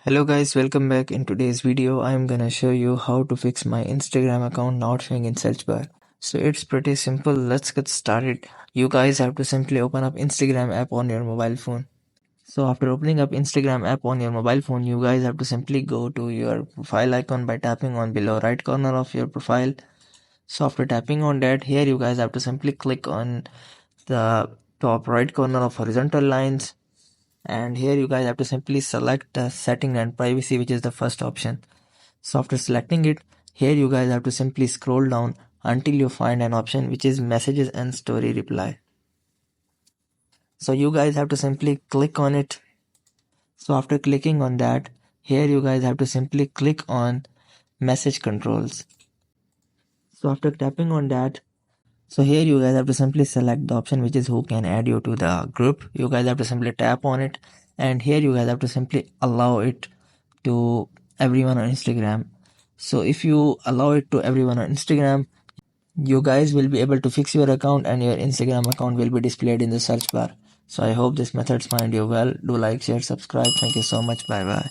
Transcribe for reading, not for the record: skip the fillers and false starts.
Hello guys, welcome back. In today's video, I am gonna show you how to fix my Instagram account not showing in search bar. So it's pretty simple. Let's get started. You guys have to simply open up Instagram app on your mobile phone. So after opening up Instagram app on your mobile phone, you guys have to simply go to your profile icon by tapping on below right corner of your profile. So after tapping on that, here you guys have to simply click on the top right corner of horizontal lines, and here you guys have to simply select the setting and privacy, which is the first option. So after selecting it, here you guys have to simply scroll down until you find an option which is messages and story reply. So you guys have to simply click on it. So after clicking on that, here you guys have to simply click on message controls. So after tapping on that, so here you guys have to simply select the option which is who can add you to the group. You guys have to simply tap on it, and here you guys have to simply allow it to everyone on Instagram. So if you allow it to everyone on Instagram, you guys will be able to fix your account and your Instagram account will be displayed in the search bar. So I hope this methods find you well. Do like, share, subscribe. Thank you so much. Bye bye.